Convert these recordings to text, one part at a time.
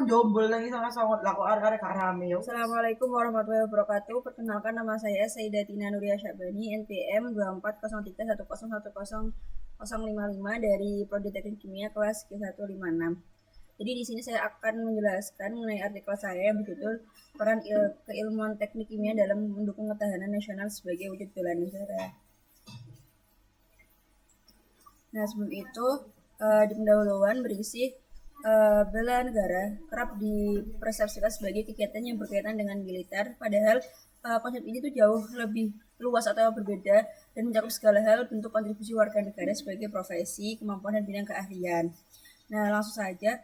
jombol lagi sama sangat laku arek-arek gak rame yo. Assalamualaikum warahmatullahi wabarakatuh. Perkenalkan nama saya Sayyidatina Nuria Syabani, NPM 240310100055 dari Prodi Teknik Kimia kelas Q156. Jadi di sini saya akan menjelaskan mengenai artikel saya yang berjudul Peran Keilmuan Teknik Kimia dalam Mendukung Ketahanan Nasional sebagai Wujud Bela Negara. Nah, sebelum itu di pendahuluan berisi bela negara kerap dipersepsikan sebagai kegiatan yang berkaitan dengan militer, padahal konsep ini tuh jauh lebih luas atau berbeda dan mencakup segala hal bentuk kontribusi warga negara sebagai profesi, kemampuan dan bidang keahlian. Nah, langsung saja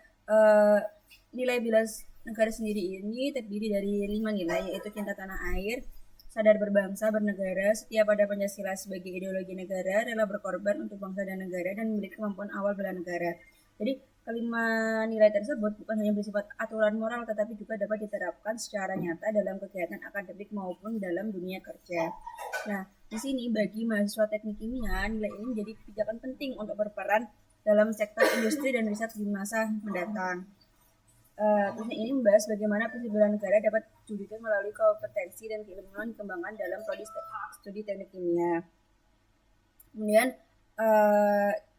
nilai bela negara sendiri ini terdiri dari 5 nilai, yaitu cinta tanah air, sadar berbangsa, bernegara, setia pada Pancasila sebagai ideologi negara, rela berkorban untuk bangsa dan negara, dan memiliki kemampuan awal bela negara. Jadi kelima nilai tersebut bukan hanya bersifat aturan moral, tetapi juga dapat diterapkan secara nyata dalam kegiatan akademik maupun dalam dunia kerja. Nah, di sini bagi mahasiswa teknik kimia, nilai ini menjadi kebijakan penting untuk berperan dalam sektor industri dan riset di masa mendatang. Terus ini membahas bagaimana fungsi bela negara dapat diwujudkan melalui kompetensi dan keilmuan dikembangkan dalam prodi studi teknik kimia. Kemudian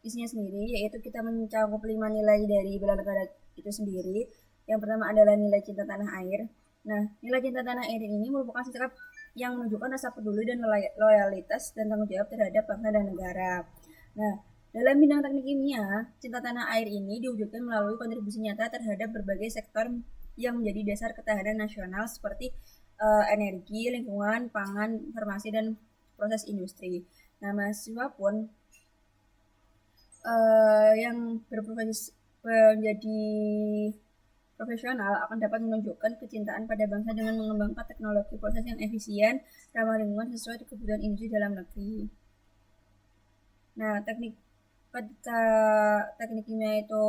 isinya sendiri yaitu kita mencakup 5 nilai dari bela negara itu sendiri. Yang pertama adalah nilai cinta tanah air. Nah, nilai cinta tanah air ini merupakan sikap yang menunjukkan rasa peduli dan loyalitas dan tanggung jawab terhadap bangsa dan negara. Nah, dalam bidang teknik kimia, cinta tanah air ini diwujudkan melalui kontribusi nyata terhadap berbagai sektor yang menjadi dasar ketahanan nasional seperti energi, lingkungan, pangan, farmasi, dan proses industri. Nah, mahasiswa pun yang berprofesi menjadi profesional akan dapat menunjukkan kecintaan pada bangsa dengan mengembangkan teknologi proses yang efisien, ramah lingkungan sesuai kebutuhan industri dalam negeri. Nah, ketika teknik kimia itu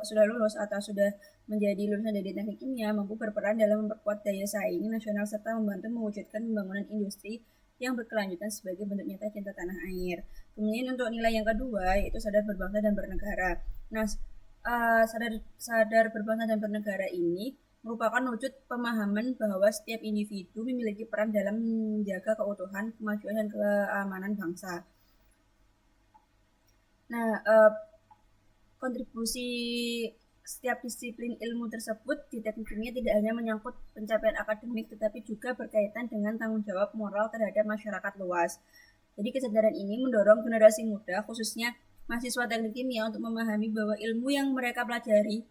sudah lulus atau sudah menjadi lulusan dari teknik kimia, mampu berperan dalam memperkuat daya saing nasional serta membantu mewujudkan pembangunan industri yang berkelanjutan sebagai bentuk nyata cinta tanah air. Kemudian untuk nilai yang kedua yaitu sadar berbangsa dan bernegara. Nah, sadar berbangsa dan bernegara ini merupakan wujud pemahaman bahwa setiap individu memiliki peran dalam menjaga keutuhan, kemajuan, dan keamanan bangsa. Nah, kontribusi setiap disiplin ilmu tersebut di teknik kimia tidak hanya menyangkut pencapaian akademik, tetapi juga berkaitan dengan tanggung jawab moral terhadap masyarakat luas. Jadi kesadaran ini mendorong generasi muda, khususnya mahasiswa teknik kimia, untuk memahami bahwa ilmu yang mereka pelajari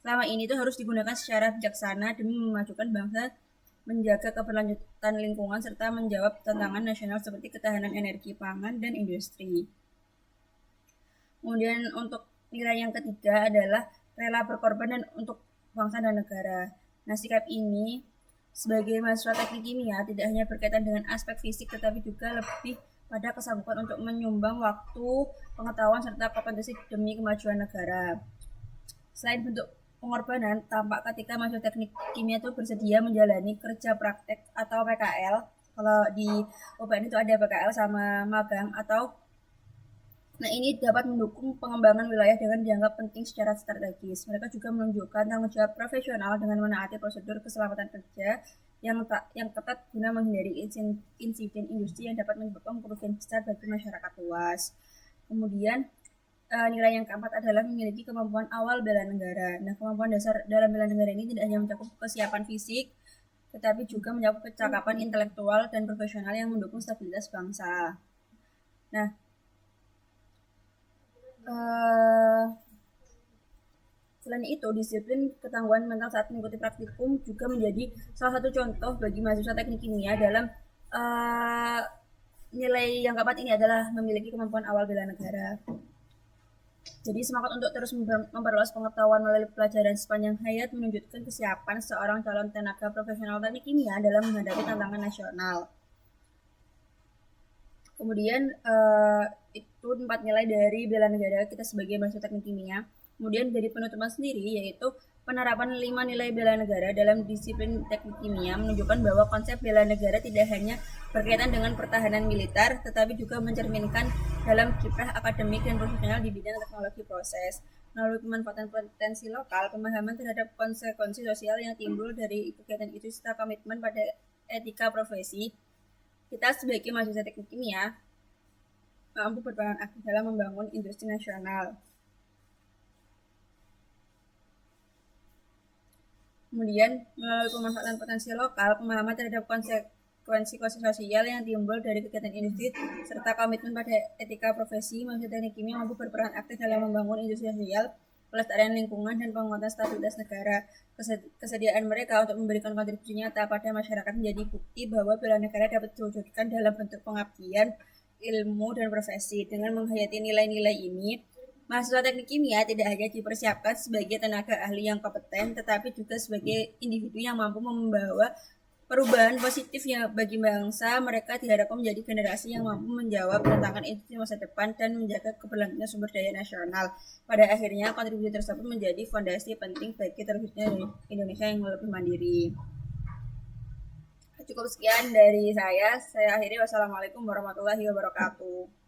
selama ini itu harus digunakan secara bijaksana demi memajukan bangsa, menjaga keberlanjutan lingkungan, serta menjawab tantangan nasional seperti ketahanan energi, pangan, dan industri. Kemudian untuk nilai yang ketiga adalah rela berkorban dan untuk bangsa dan negara. Nah, sikap ini sebagai mahasiswa teknik kimia tidak hanya berkaitan dengan aspek fisik, tetapi juga lebih pada kesanggupan untuk menyumbang waktu, pengetahuan, serta kompetensi demi kemajuan negara. Selain bentuk pengorbanan, tampak ketika mahasiswa teknik kimia itu bersedia menjalani kerja praktek atau PKL. Kalau di UPN itu ada PKL sama magang atau Nah, ini dapat mendukung pengembangan wilayah dengan dianggap penting secara strategis. Mereka juga menunjukkan tanggung jawab profesional dengan menaati prosedur keselamatan kerja yang ketat guna menghindari insiden industri yang dapat menyebabkan kerugian besar bagi masyarakat luas. Kemudian nilai yang keempat adalah memiliki kemampuan awal bela negara. Nah, kemampuan dasar dalam bela negara ini tidak hanya mencakup kesiapan fisik, tetapi juga mencakup kecakapan intelektual dan profesional yang mendukung stabilitas bangsa. Nah, selain itu, disiplin ketangguhan mental saat mengikuti praktikum juga menjadi salah satu contoh bagi mahasiswa teknik kimia dalam nilai yang keempat ini adalah memiliki kemampuan awal bela negara. Jadi semangat untuk terus memperluas pengetahuan melalui pelajaran sepanjang hayat menunjukkan kesiapan seorang calon tenaga profesional teknik kimia dalam menghadapi tantangan nasional. Kemudian itu 4 nilai dari bela negara kita sebagai mahasiswa teknik kimia. Kemudian dari penutupan sendiri yaitu penerapan 5 nilai bela negara dalam disiplin teknik kimia menunjukkan bahwa konsep bela negara tidak hanya berkaitan dengan pertahanan militer, tetapi juga mencerminkan dalam kiprah akademik dan profesional di bidang teknologi proses. Melalui pemanfaatan potensi lokal, pemahaman terhadap konsekuensi sosial yang timbul dari kegiatan itu serta komitmen pada etika profesi, kita sebagai mahasiswa teknik kimia mampu berperan aktif dalam membangun industri nasional. Kemudian, melalui pemanfaatan potensi lokal, pemahaman terhadap konsekuensi sosial yang timbul dari kegiatan industri serta komitmen pada etika profesi, mahasiswa teknik kimia mampu berperan aktif dalam membangun industri sosial, pelestarian lingkungan, dan penguatan stabilitas negara. Kesediaan mereka untuk memberikan kontribusi nyata pada masyarakat menjadi bukti bahwa bela negara dapat diwujudkan dalam bentuk pengabdian, ilmu, dan profesi. Dengan menghayati nilai-nilai ini, mahasiswa teknik kimia tidak hanya dipersiapkan sebagai tenaga ahli yang kompeten, tetapi juga sebagai individu yang mampu membawa perubahan positif yang bagi bangsa. Mereka diharapkan menjadi generasi yang mampu menjawab tantangan industri masa depan dan menjaga keberlangsungan sumber daya nasional. Pada akhirnya, kontribusi tersebut menjadi fondasi penting bagi terwujudnya Indonesia yang lebih mandiri. Cukup sekian dari saya akhiri. Wassalamualaikum warahmatullahi wabarakatuh.